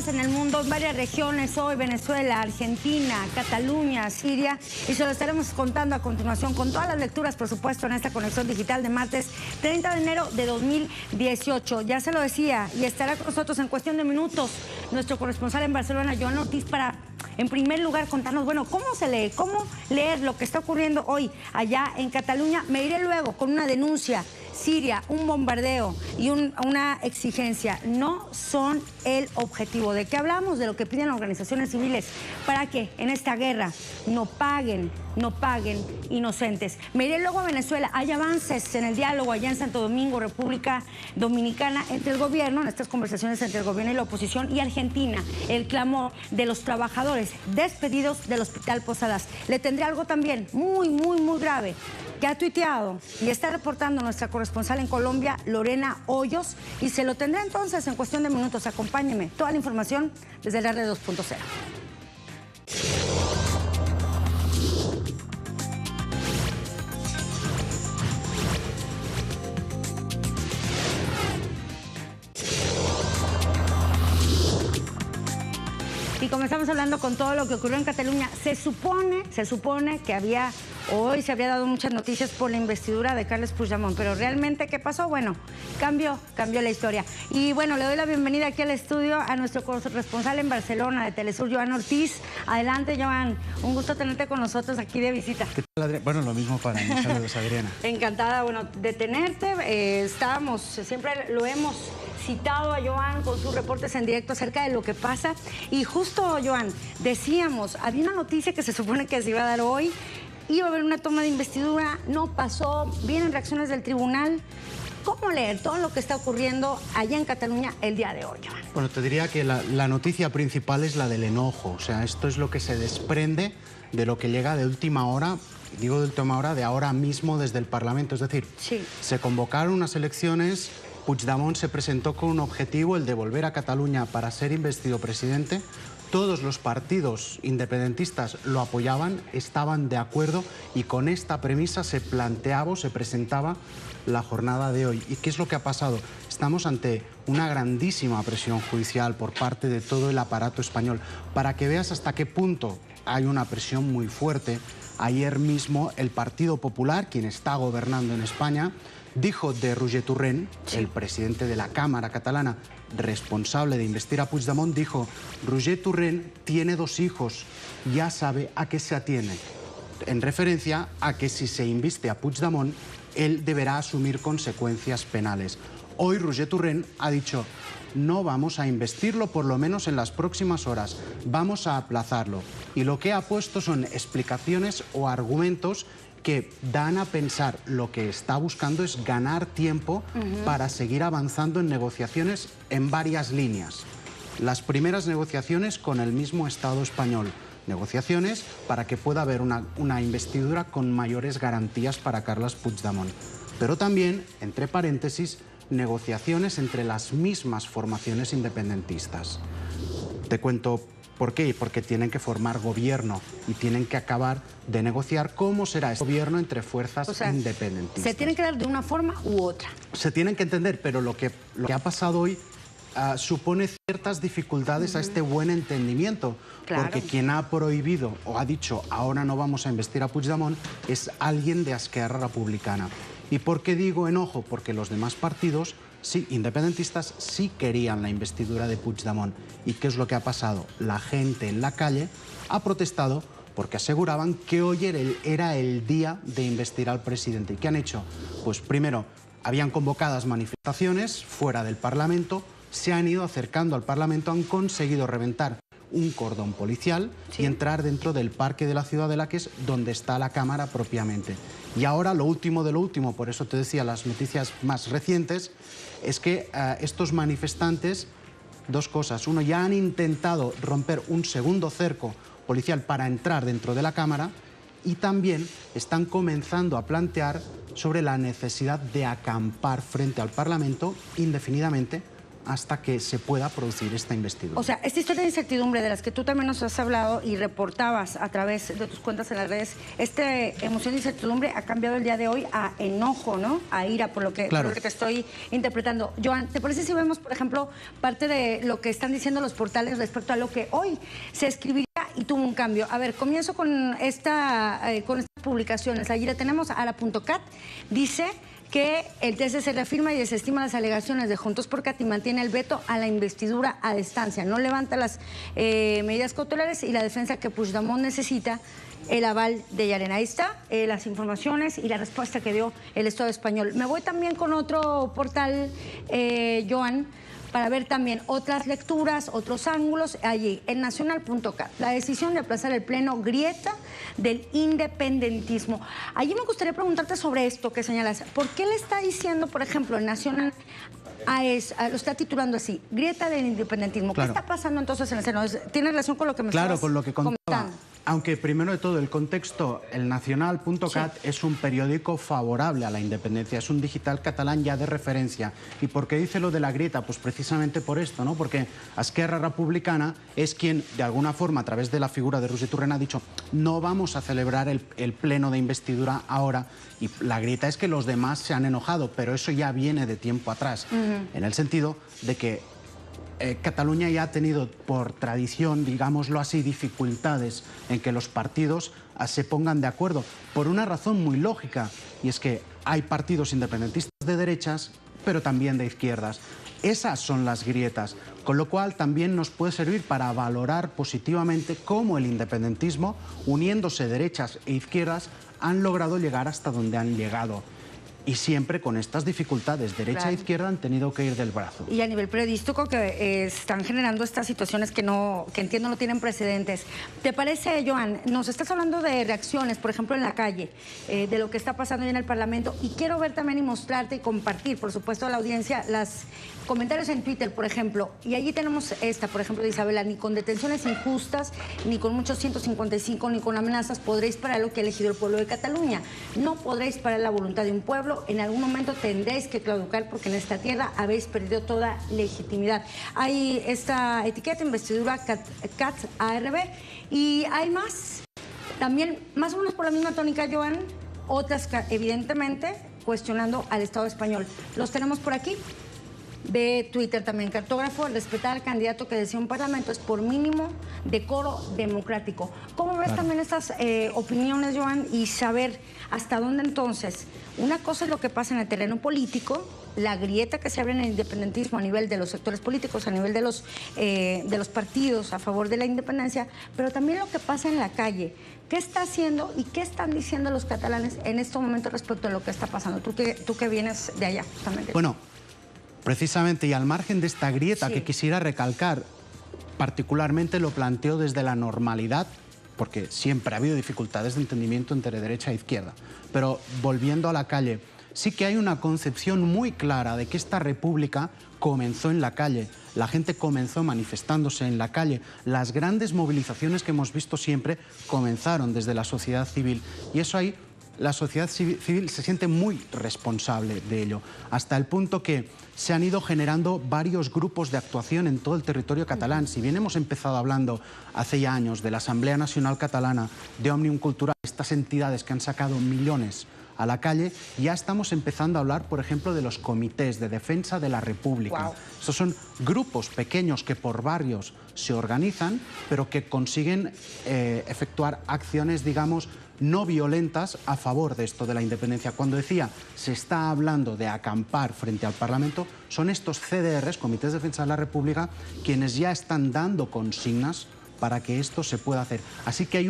pasa en el mundo, en varias regiones hoy, Venezuela, Argentina, Cataluña, Siria, y se lo estaremos contando a continuación con todas las lecturas, por supuesto, en esta conexión digital de martes 30 de enero de 2018. Ya se lo decía, y estará con nosotros en cuestión de minutos nuestro corresponsal en Barcelona, Joan Ortiz, para, en primer lugar, contarnos, bueno, cómo se lee, cómo leer lo que está ocurriendo hoy allá en Cataluña. Me iré luego con una denuncia. Siria, un bombardeo y una exigencia no son el objetivo. ¿De qué hablamos? De lo que piden organizaciones civiles para que en esta guerra no paguen inocentes. Me iré luego a Venezuela. Hay avances en el diálogo allá en Santo Domingo, República Dominicana, entre el gobierno, en estas conversaciones entre el gobierno y la oposición, y Argentina, el clamor de los trabajadores despedidos del Hospital Posadas. Le tendré algo también muy grave que ha tuiteado y está reportando nuestra corresponsal en Colombia, Lorena Hoyos, y se lo tendré entonces en cuestión de minutos. Acompáñeme. Toda la información desde el RD 2.0. Y comenzamos hablando con todo lo que ocurrió en Cataluña. Se supone que hoy se había dado muchas noticias por la investidura de Carles Puigdemont, pero realmente, ¿qué pasó? Bueno, cambió la historia. Y bueno, le doy la bienvenida aquí al estudio a nuestro corresponsal en Barcelona de Telesur, Joan Ortiz. Adelante, Joan. Un gusto tenerte con nosotros aquí de visita. ¿Qué tal, Adriana? Bueno, lo mismo para mí. Saludos, Adriana. Encantada, bueno, de tenerte. Siempre lo hemos citado a Joan con sus reportes en directo acerca de lo que pasa. Y justo, Joan, decíamos, había una noticia que se supone que se iba a dar hoy. Iba a haber una toma de investidura, no pasó, vienen reacciones del tribunal. ¿Cómo leer todo lo que está ocurriendo allá en Cataluña el día de hoy, Joan? Bueno, te diría que la noticia principal es la del enojo. O sea, esto es lo que se desprende de lo que llega de última hora, digo de última hora, de ahora mismo desde el Parlamento. Es decir, sí, se convocaron unas elecciones, Puigdemont se presentó con un objetivo, el de volver a Cataluña para ser investido presidente. Todos los partidos independentistas lo apoyaban, estaban de acuerdo, y con esta premisa se planteaba o se presentaba la jornada de hoy. ¿Y qué es lo que ha pasado? Estamos ante una grandísima presión judicial por parte de todo el aparato español. Para que veas hasta qué punto hay una presión muy fuerte, ayer mismo el Partido Popular, quien está gobernando en España, dijo de Roger Torrent, el presidente de la Cámara catalana, responsable de investir a Puigdemont, dijo: Roger Torrent tiene 2 hijos, ya sabe a qué se atiene. En referencia a que si se inviste a Puigdemont, él deberá asumir consecuencias penales. Hoy Roger Torrent ha dicho: no vamos a investirlo, por lo menos en las próximas horas, vamos a aplazarlo. Y lo que ha puesto son explicaciones o argumentos que dan a pensar lo que está buscando es ganar tiempo para seguir avanzando en negociaciones en varias líneas. Las primeras negociaciones con el mismo Estado español, negociaciones para que pueda haber una investidura con mayores garantías para Carles Puigdemont. Pero también, entre paréntesis, negociaciones entre las mismas formaciones independentistas. Te cuento por qué. Porque tienen que formar gobierno y tienen que acabar de negociar cómo será ese gobierno entre fuerzas independentistas. Se tienen que dar de una forma u otra. Se tienen que entender, pero lo que ha pasado hoy supone ciertas dificultades a este buen entendimiento. Claro. Porque quien ha prohibido o ha dicho ahora no vamos a investir a Puigdemont es alguien de Esquerra Republicana. ¿Y por qué digo enojo? Porque los demás partidos, sí, independentistas, sí querían la investidura de Puigdemont. ¿Y qué es lo que ha pasado? La gente en la calle ha protestado porque aseguraban que hoy era el día de investir al presidente. ¿Y qué han hecho? Pues primero, habían convocadas manifestaciones fuera del Parlamento, se han ido acercando al Parlamento, han conseguido reventar un cordón policial y entrar dentro del Parque de la Ciudadela, que es donde está la Cámara propiamente. Y ahora lo último de lo último, por eso te decía las noticias más recientes, es que estos manifestantes, 2 cosas. Uno, ya han intentado romper un segundo cerco policial para entrar dentro de la Cámara, y también están comenzando a plantear sobre la necesidad de acampar frente al Parlamento indefinidamente hasta que se pueda producir esta investidura. O sea, esta historia de incertidumbre de las que tú también nos has hablado y reportabas a través de tus cuentas en las redes, esta emoción de incertidumbre ha cambiado el día de hoy a enojo, ¿no? A ira, por lo que te estoy interpretando. Joan, ¿te parece si vemos, por ejemplo, parte de lo que están diciendo los portales respecto a lo que hoy se escribiría y tuvo un cambio? A ver, comienzo con estas publicaciones. Allí la tenemos, ara.cat, dice que el TC reafirma y desestima las alegaciones de Juntos por Cat y mantiene el veto a la investidura a distancia. No levanta las medidas cautelares y la defensa que Puigdemont necesita el aval de Llarena. Ahí está las informaciones y la respuesta que dio el Estado español. Me voy también con otro portal, Joan, para ver también otras lecturas, otros ángulos. Allí, el nacional.cat, la decisión de aplazar el pleno grieta del independentismo. Allí me gustaría preguntarte sobre esto que señalas. ¿Por qué le está diciendo, por ejemplo, el Nacional lo está titulando así, grieta del independentismo? Claro. ¿Qué está pasando entonces en el Senado? ¿Tiene relación con lo que me estabas con lo que contaba. comentando? Aunque primero de todo el contexto, el Nacional.cat es un periódico favorable a la independencia, es un digital catalán ya de referencia. ¿Y por qué dice lo de la grieta? Pues precisamente por esto, ¿no? Porque Esquerra Republicana es quien, de alguna forma, a través de la figura de Roger Torrent, ha dicho no vamos a celebrar el pleno de investidura ahora. Y la grieta es que los demás se han enojado, pero eso ya viene de tiempo atrás, en el sentido de que Cataluña ya ha tenido, por tradición, digámoslo así, dificultades en que los partidos se pongan de acuerdo, por una razón muy lógica, y es que hay partidos independentistas de derechas, pero también de izquierdas. Esas son las grietas, con lo cual también nos puede servir para valorar positivamente cómo el independentismo, uniéndose derechas e izquierdas, han logrado llegar hasta donde han llegado. Y siempre con estas dificultades, derecha e izquierda han tenido que ir del brazo. Y a nivel periodístico que están generando estas situaciones que entiendo no tienen precedentes. ¿Te parece, Joan? Nos estás hablando de reacciones, por ejemplo, en la calle, de lo que está pasando hoy en el Parlamento. Y quiero ver también y mostrarte y compartir, por supuesto, a la audiencia, los comentarios en Twitter, por ejemplo. Y allí tenemos esta, por ejemplo, de Isabela: ni con detenciones injustas, ni con muchos 155, ni con amenazas podréis parar lo que ha elegido el pueblo de Cataluña. No podréis parar la voluntad de un pueblo. En algún momento tendréis que claudicar porque en esta tierra habéis perdido toda legitimidad. Hay esta etiqueta, investidura Cat ARB, y hay más, también más o menos por la misma tónica, Joan, otras evidentemente cuestionando al Estado español. Los tenemos por aquí. De Twitter también, cartógrafo: respetar al candidato que desea un parlamento es por mínimo decoro democrático. ¿Cómo ves también estas opiniones, Joan? Y saber hasta dónde entonces, una cosa es lo que pasa en el terreno político, la grieta que se abre en el independentismo a nivel de los sectores políticos, a nivel de los partidos a favor de la independencia, pero también lo que pasa en la calle. ¿Qué está haciendo y qué están diciendo los catalanes en este momento respecto a lo que está pasando? Tú que vienes de allá, justamente. Bueno, precisamente, y al margen de esta grieta que quisiera recalcar, particularmente lo planteo desde la normalidad, porque siempre ha habido dificultades de entendimiento entre derecha e izquierda. Pero volviendo a la calle, sí que hay una concepción muy clara de que esta república comenzó en la calle. La gente comenzó manifestándose en la calle. Las grandes movilizaciones que hemos visto siempre comenzaron desde la sociedad civil. Y eso ahí, la sociedad civil se siente muy responsable de ello, hasta el punto que se han ido generando varios grupos de actuación en todo el territorio catalán. Si bien hemos empezado hablando hace ya años de la Asamblea Nacional Catalana, de Òmnium Cultural, estas entidades que han sacado millones a la calle, ya estamos empezando a hablar, por ejemplo, de los comités de defensa de la República. Wow. Estos son grupos pequeños que por barrios se organizan, pero que consiguen efectuar acciones, digamos, no violentas a favor de esto de la independencia. Cuando decía se está hablando de acampar frente al Parlamento, son estos CDRs, Comités de Defensa de la República, quienes ya están dando consignas para que esto se pueda hacer. Así que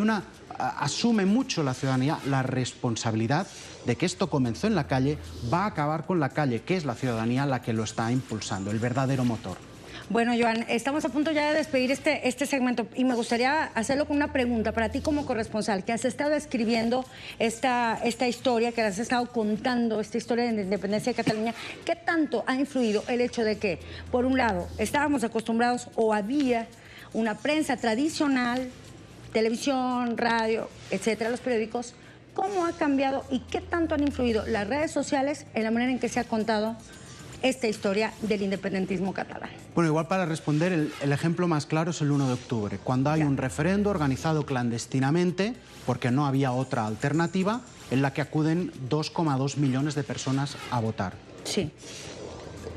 asume mucho la ciudadanía la responsabilidad de que esto comenzó en la calle, va a acabar con la calle, que es la ciudadanía la que lo está impulsando, el verdadero motor. Bueno, Joan, estamos a punto ya de despedir este segmento y me gustaría hacerlo con una pregunta para ti como corresponsal, que has estado escribiendo esta historia, que has estado contando esta historia de la independencia de Cataluña. ¿Qué tanto ha influido el hecho de que, por un lado, estábamos acostumbrados o había una prensa tradicional, televisión, radio, etcétera, los periódicos? ¿Cómo ha cambiado y qué tanto han influido las redes sociales en la manera en que se ha contado esta historia del independentismo catalán. Bueno, igual para responder, el ejemplo más claro es el 1 de octubre, cuando hay un referendo organizado clandestinamente, porque no había otra alternativa, en la que acuden 2,2 millones de personas a votar. Sí.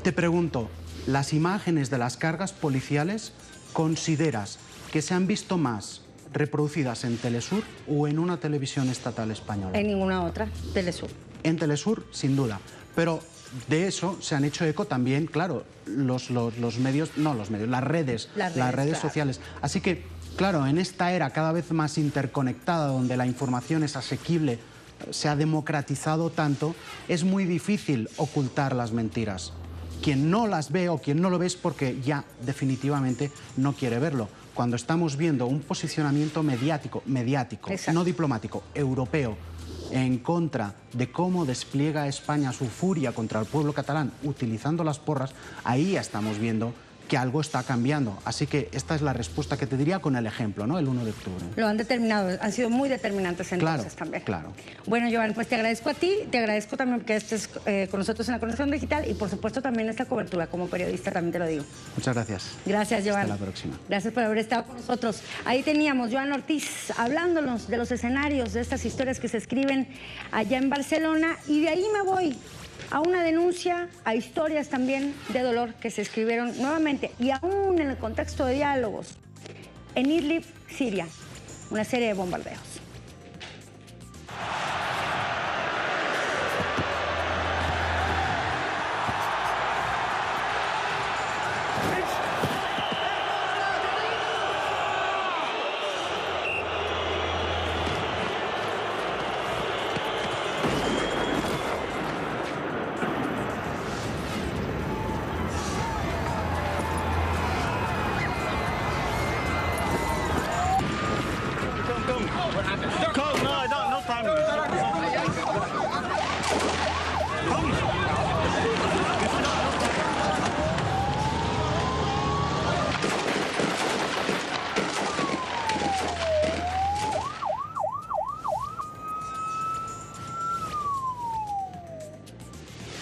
Te pregunto, ¿las imágenes de las cargas policiales consideras que se han visto más reproducidas en Telesur o en una televisión estatal española? En ninguna otra, Telesur. En Telesur, sin duda. Pero de eso se han hecho eco también, claro, los medios, no los medios, las redes claro, sociales. Así que, claro, en esta era cada vez más interconectada, donde la información es asequible, se ha democratizado tanto, es muy difícil ocultar las mentiras. Quien no las ve o quien no lo ve es porque ya definitivamente no quiere verlo. Cuando estamos viendo un posicionamiento mediático, no diplomático, europeo, en contra de cómo despliega España su furia contra el pueblo catalán utilizando las porras, ahí ya estamos viendo que algo está cambiando. Así que esta es la respuesta que te diría con el ejemplo, ¿no? El 1 de octubre. Lo han determinado, han sido muy determinantes entonces también. Claro. Bueno, Joan, pues te agradezco a ti, te agradezco también que estés con nosotros en la Conexión Digital y por supuesto también esta cobertura como periodista, también te lo digo. Muchas gracias. Gracias, Joan. Hasta la próxima. Gracias por haber estado con nosotros. Ahí teníamos Joan Ortiz hablándonos de los escenarios, de estas historias que se escriben allá en Barcelona, y de ahí me voy a una denuncia, a historias también de dolor que se escribieron nuevamente y aún en el contexto de diálogos en Idlib, Siria, una serie de bombardeos.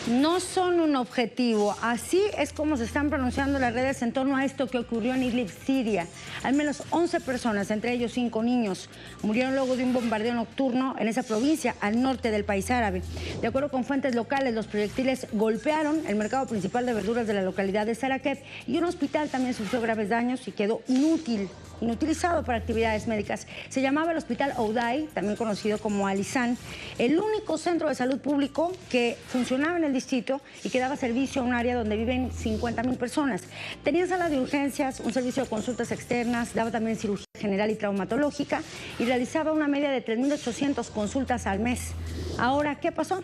No son un objetivo. Así es como se están pronunciando las redes en torno a esto que ocurrió en Idlib, Siria. Al menos 11 personas, entre ellos 5 niños, murieron luego de un bombardeo nocturno en esa provincia al norte del país árabe. De acuerdo con fuentes locales, los proyectiles golpearon el mercado principal de verduras de la localidad de Sarakeb y un hospital también sufrió graves daños y quedó inutilizado para actividades médicas. Se llamaba el Hospital Oudai, también conocido como Alizán, el único centro de salud público que funcionaba en el distrito y que daba servicio a un área donde viven 50,000 personas. Tenía sala de urgencias, un servicio de consultas externas, daba también cirugía general y traumatológica y realizaba una media de 3.800 consultas al mes. Ahora, ¿qué pasó?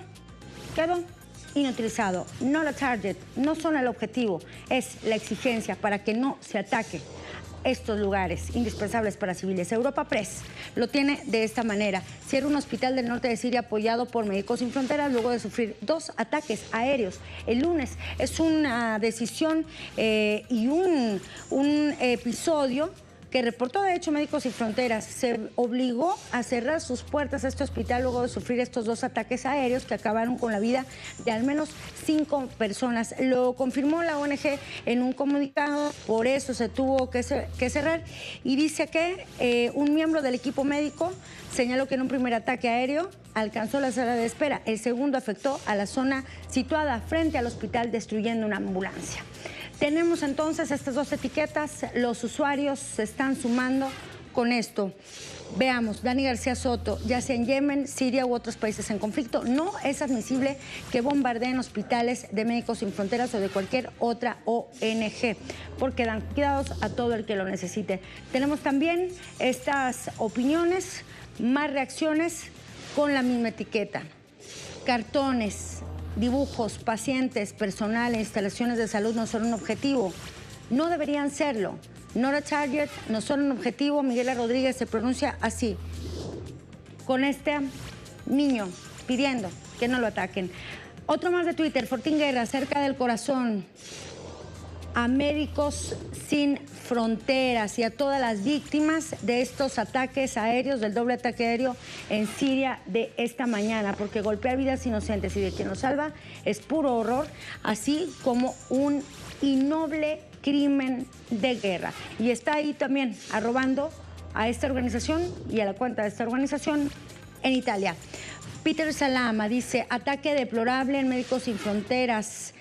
Quedó inutilizado. No la target, no son el objetivo, es la exigencia para que no se ataque estos lugares indispensables para civiles. Europa Press lo tiene de esta manera. Cierra un hospital del norte de Siria apoyado por Médicos Sin Fronteras luego de sufrir 2 ataques aéreos el lunes. Es una decisión y un episodio que reportó de hecho Médicos Sin Fronteras. Se obligó a cerrar sus puertas a este hospital luego de sufrir estos 2 ataques aéreos que acabaron con la vida de al menos 5 personas. Lo confirmó la ONG en un comunicado, por eso se tuvo que cerrar, y dice que un miembro del equipo médico señaló que en un primer ataque aéreo alcanzó la sala de espera. El segundo afectó a la zona situada frente al hospital, destruyendo una ambulancia. Tenemos entonces estas 2 etiquetas, los usuarios se están sumando con esto. Veamos, Dani García Soto, ya sea en Yemen, Siria u otros países en conflicto, no es admisible que bombardeen hospitales de Médicos Sin Fronteras o de cualquier otra ONG, porque dan cuidados a todo el que lo necesite. Tenemos también estas opiniones, más reacciones con la misma etiqueta. Cartones, dibujos, pacientes, personal e instalaciones de salud no son un objetivo. No deberían serlo. Not a target, no son un objetivo. Miguel Rodríguez se pronuncia así, con este niño pidiendo que no lo ataquen. Otro más de Twitter, Fortín Guerra, cerca del corazón. a Médicos Sin Fronteras y a todas las víctimas de estos ataques aéreos, del doble ataque aéreo en Siria de esta mañana, porque golpear vidas inocentes y de quien nos salva es puro horror, así como un innoble crimen de guerra. Y está ahí también arrobando a esta organización y a la cuenta de esta organización en Italia. Peter Salama dice: ataque deplorable en Médicos Sin Fronteras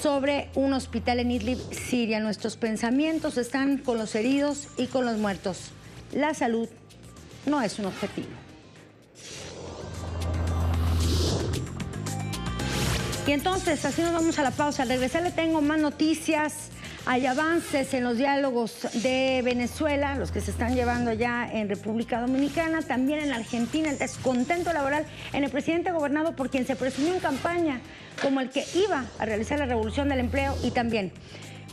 sobre un hospital en Idlib, Siria. Nuestros pensamientos están con los heridos y con los muertos. La salud no es un objetivo. Y entonces, así nos vamos a la pausa. Al regresar le tengo más noticias. Hay avances en los diálogos de Venezuela, los que se están llevando ya en República Dominicana, también en Argentina, el descontento laboral en el presidente gobernado por quien se presumió en campaña como el que iba a realizar la revolución del empleo, y también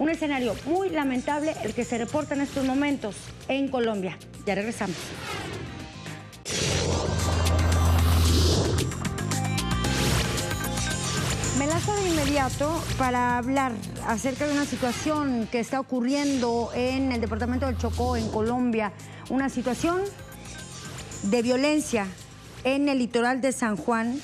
un escenario muy lamentable el que se reporta en estos momentos en Colombia. Ya regresamos. Me lanzo de inmediato para hablar acerca de una situación que está ocurriendo en el departamento del Chocó, en Colombia. Una situación de violencia en el litoral de San Juan,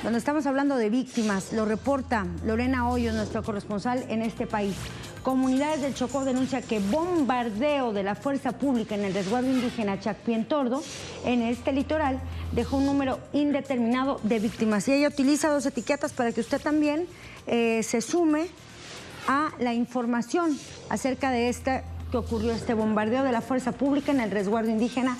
donde estamos hablando de víctimas. Lo reporta Lorena Hoyos, nuestra corresponsal en este país. Comunidades del Chocó denuncian que bombardeo de la fuerza pública en el resguardo indígena Chacpientordo, en este litoral, dejó un número indeterminado de víctimas. Y ella utiliza dos etiquetas para que usted también se sume a la información acerca de que ocurrió este bombardeo de la fuerza pública en el resguardo indígena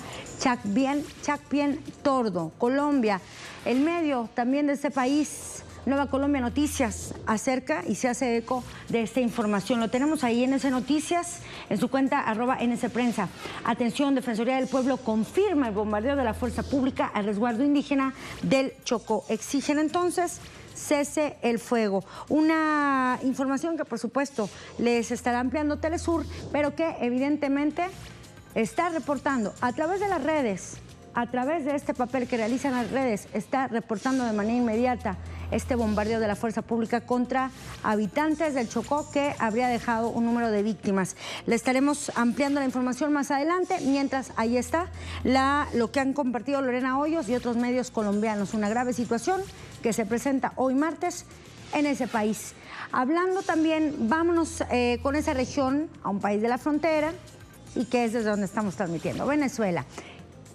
Chacpientordo, Colombia. El medio también de este país, Nueva Colombia Noticias, acerca y se hace eco de esta información. Lo tenemos ahí en NS Noticias, en su cuenta @NSPrensa. Atención, Defensoría del Pueblo confirma el bombardeo de la fuerza pública al resguardo indígena del Chocó. Exigen entonces cese el fuego. Una información que por supuesto les estará ampliando Telesur, pero que evidentemente está reportando a través de las redes, a través de este papel que realizan las redes, está reportando de manera inmediata este bombardeo de la fuerza pública contra habitantes del Chocó, que habría dejado un número de víctimas. Le estaremos ampliando la información más adelante. Mientras, ahí está lo que han compartido Lorena Hoyos y otros medios colombianos. Una grave situación que se presenta hoy martes en ese país. Hablando también, vámonos con esa región, a un país de la frontera, y que es desde donde estamos transmitiendo, Venezuela.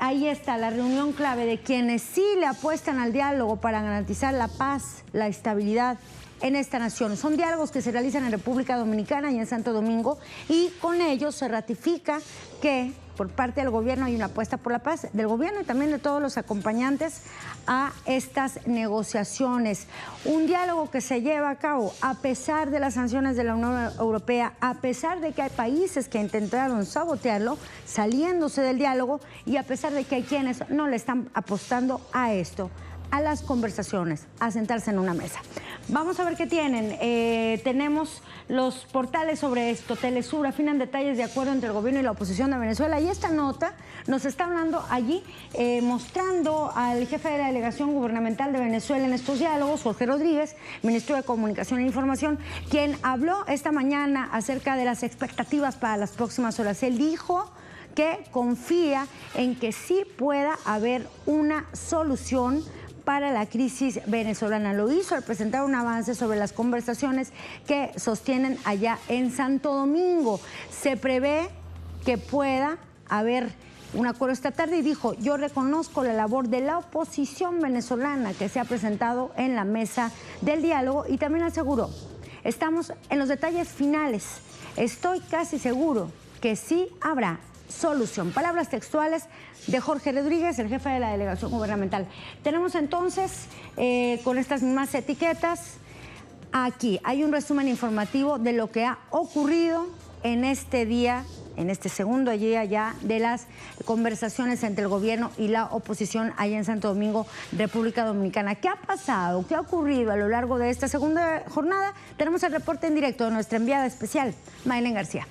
Ahí está la reunión clave de quienes sí le apuestan al diálogo para garantizar la paz, la estabilidad en esta nación. Son diálogos que se realizan en República Dominicana y en Santo Domingo, y con ellos se ratifica que por parte del gobierno hay una apuesta por la paz, del gobierno y también de todos los acompañantes a estas negociaciones. Un diálogo que se lleva a cabo a pesar de las sanciones de la Unión Europea, a pesar de que hay países que intentaron sabotearlo, saliéndose del diálogo, y a pesar de que hay quienes no le están apostando a esto, a las conversaciones, a sentarse en una mesa. Vamos a ver qué tienen. Tenemos los portales sobre esto. Telesur afinan detalles de acuerdo entre el gobierno y la oposición de Venezuela. Y esta nota nos está hablando allí, mostrando al jefe de la delegación gubernamental de Venezuela en estos diálogos, Jorge Rodríguez, ministro de Comunicación e Información, quien habló esta mañana acerca de las expectativas para las próximas horas. Él dijo que confía en que sí pueda haber una solución para la crisis venezolana. Lo hizo al presentar un avance sobre las conversaciones que sostienen allá en Santo Domingo. Se prevé que pueda haber un acuerdo esta tarde, y dijo: yo reconozco la labor de la oposición venezolana que se ha presentado en la mesa del diálogo, y también aseguró: estamos en los detalles finales, estoy casi seguro que sí habrá solución. Palabras textuales de Jorge Rodríguez, el jefe de la delegación gubernamental. Tenemos entonces, con estas mismas etiquetas, aquí hay un resumen informativo de lo que ha ocurrido en este día, en este segundo día ya de las conversaciones entre el gobierno y la oposición allá en Santo Domingo, República Dominicana. ¿Qué ha pasado? ¿Qué ha ocurrido a lo largo de esta segunda jornada? Tenemos el reporte en directo de nuestra enviada especial, Maylen García.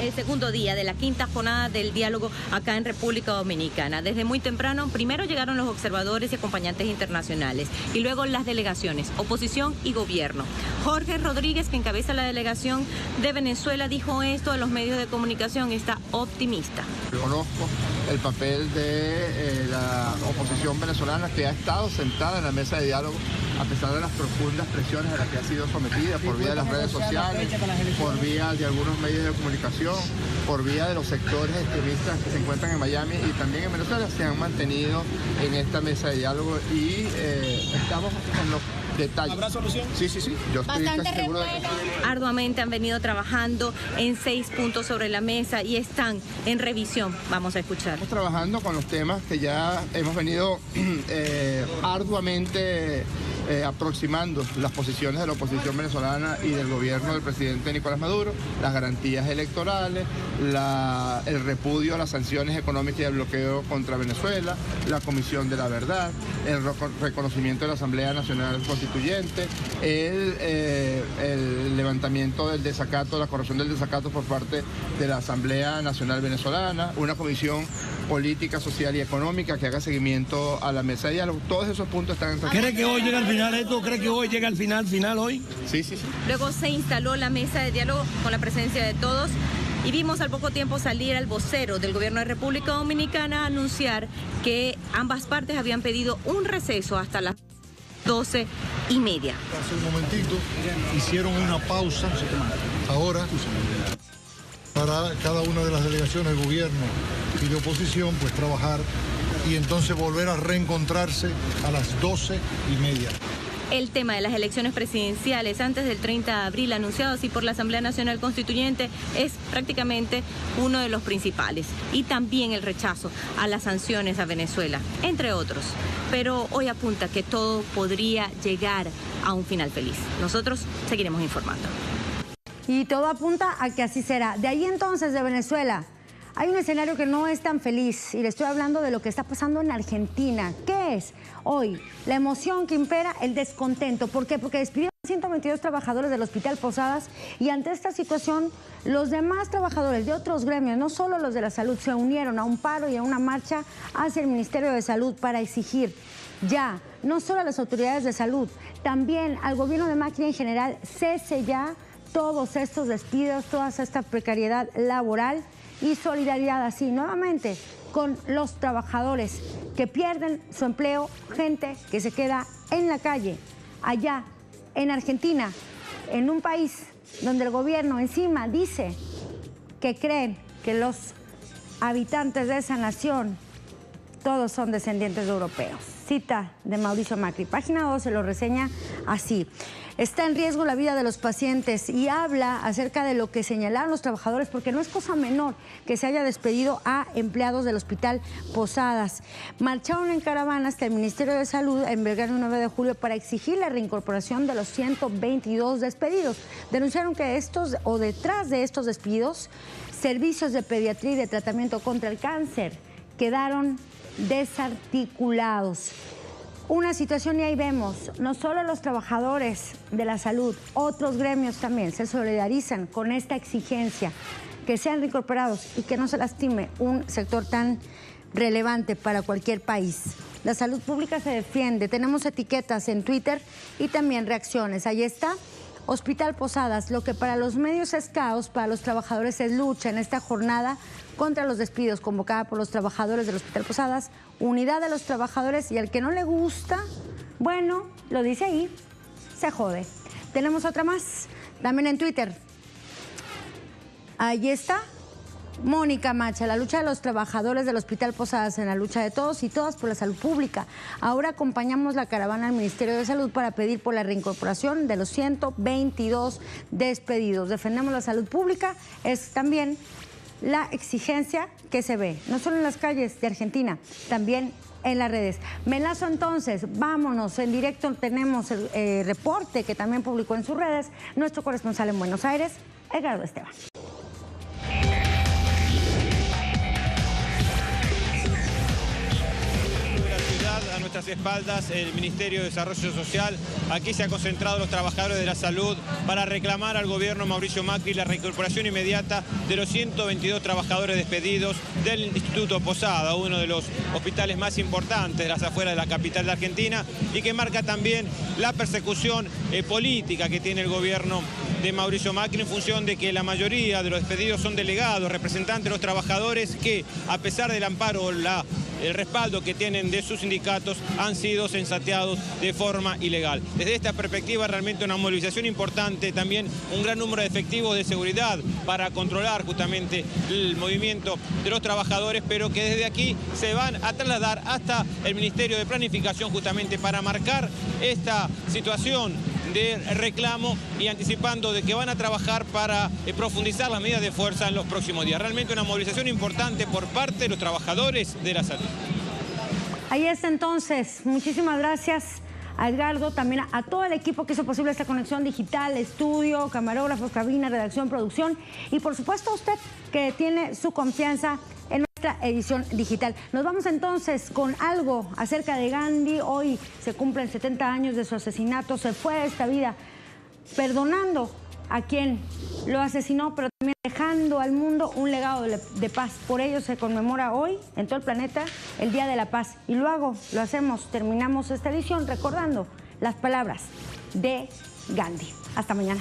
el segundo día de la quinta jornada del diálogo acá en República Dominicana. Desde muy temprano, primero llegaron los observadores y acompañantes internacionales y luego las delegaciones, oposición y gobierno. Jorge Rodríguez, que encabeza la delegación de Venezuela, dijo esto a los medios de comunicación, está optimista. Conozco el papel de la oposición venezolana, que ha estado sentada en la mesa de diálogo a pesar de las profundas presiones a las que ha sido sometida por vía de las redes sociales, por vía de algunos medios de comunicación, por vía de los sectores extremistas que se encuentran en Miami y también en Venezuela, se han mantenido en esta mesa de diálogo y estamos en los detalles. ¿Habrá solución? Sí. Yo estoy casi seguro de que... Arduamente han venido trabajando en 6 puntos sobre la mesa y están en revisión. Vamos a escuchar. Estamos trabajando con los temas que ya hemos venido arduamente aproximando las posiciones de la oposición venezolana y del gobierno del presidente Nicolás Maduro, las garantías electorales, el repudio a las sanciones económicas y el bloqueo contra Venezuela, la Comisión de la Verdad, el reconocimiento de la Asamblea Nacional Constituyente, el levantamiento del desacato, la corrección del desacato por parte de la Asamblea Nacional Venezolana, una comisión política, social y económica que haga seguimiento a la mesa de diálogo. Todos esos puntos están en... ¿Cree que hoy llega al final esto? ¿Cree que hoy llega al final hoy? Sí. Luego se instaló la mesa de diálogo con la presencia de todos y vimos al poco tiempo salir al vocero del gobierno de República Dominicana a anunciar que ambas partes habían pedido un receso hasta las 12:30. Hace un momentito hicieron una pausa ahora para cada una de las delegaciones de gobierno y de oposición pues trabajar y entonces volver a reencontrarse a las 12:30. El tema de las elecciones presidenciales antes del 30 de abril, anunciado así por la Asamblea Nacional Constituyente, es prácticamente uno de los principales. Y también el rechazo a las sanciones a Venezuela, entre otros. Pero hoy apunta que todo podría llegar a un final feliz. Nosotros seguiremos informando. Y todo apunta a que así será. De ahí entonces, de Venezuela, hay un escenario que no es tan feliz y le estoy hablando de lo que está pasando en Argentina. ¿Qué es? Hoy, la emoción que impera, el descontento. ¿Por qué? Porque despidieron a 122 trabajadores del Hospital Posadas y ante esta situación, los demás trabajadores de otros gremios, no solo los de la salud, se unieron a un paro y a una marcha hacia el Ministerio de Salud para exigir ya, no solo a las autoridades de salud, también al gobierno de Macri en general, cese ya todos estos despidos, toda esta precariedad laboral y solidaridad así nuevamente con los trabajadores que pierden su empleo, gente que se queda en la calle, allá en Argentina, en un país donde el gobierno encima dice que creen que los habitantes de esa nación todos son descendientes de europeos. Cita de Mauricio Macri, página 2 se lo reseña así. Está en riesgo la vida de los pacientes y habla acerca de lo que señalaron los trabajadores, porque no es cosa menor que se haya despedido a empleados del Hospital Posadas. Marcharon en caravana hasta el Ministerio de Salud en Belgrano el 9 de julio para exigir la reincorporación de los 122 despedidos. Denunciaron que detrás de estos despidos, servicios de pediatría y de tratamiento contra el cáncer quedaron desarticulados. Una situación y ahí vemos, no solo los trabajadores de la salud, otros gremios también se solidarizan con esta exigencia, que sean reincorporados y que no se lastime un sector tan relevante para cualquier país. La salud pública se defiende, tenemos etiquetas en Twitter y también reacciones. Ahí está, Hospital Posadas, lo que para los medios es caos, para los trabajadores es lucha en esta jornada contra los despidos convocada por los trabajadores del Hospital Posadas, unidad de los trabajadores, y al que no le gusta, bueno, lo dice ahí, se jode. Tenemos otra más, también en Twitter. Ahí está, Mónica Macha, la lucha de los trabajadores del Hospital Posadas en la lucha de todos y todas por la salud pública. Ahora acompañamos la caravana al Ministerio de Salud para pedir por la reincorporación de los 122 despedidos. Defendemos la salud pública, es también la exigencia que se ve, no solo en las calles de Argentina, también en las redes. Me enlazo entonces, vámonos, en directo tenemos el reporte que también publicó en sus redes nuestro corresponsal en Buenos Aires, Edgardo Esteban. mis espaldas el Ministerio de Desarrollo Social. Aquí se han concentrado los trabajadores de la salud para reclamar al gobierno Mauricio Macri la reincorporación inmediata de los 122 trabajadores despedidos del Instituto Posada, uno de los hospitales más importantes de las afueras de la capital de Argentina, y que marca también la persecución política que tiene el gobierno de Mauricio Macri en función de que la mayoría de los despedidos son delegados, representantes de los trabajadores que, a pesar del amparo o el respaldo que tienen de sus sindicatos, han sido censateados de forma ilegal. Desde esta perspectiva, realmente una movilización importante, también un gran número de efectivos de seguridad para controlar justamente el movimiento de los trabajadores, pero que desde aquí se van a trasladar hasta el Ministerio de Planificación justamente para marcar esta situación de reclamo y anticipando de que van a trabajar para profundizar las medidas de fuerza en los próximos días. Realmente una movilización importante por parte de los trabajadores de la salud. Ahí está entonces. Muchísimas gracias a Edgardo, también a todo el equipo que hizo posible esta conexión digital, estudio, camarógrafos, cabina, redacción, producción y por supuesto a usted que tiene su confianza en nuestra edición digital. Nos vamos entonces con algo acerca de Gandhi. Hoy se cumplen 70 años de su asesinato. Se fue de esta vida perdonando a quien lo asesinó, pero también dejando al mundo un legado de paz. Por ello se conmemora hoy en todo el planeta el Día de la Paz. Y lo hacemos, terminamos esta edición recordando las palabras de Gandhi. Hasta mañana.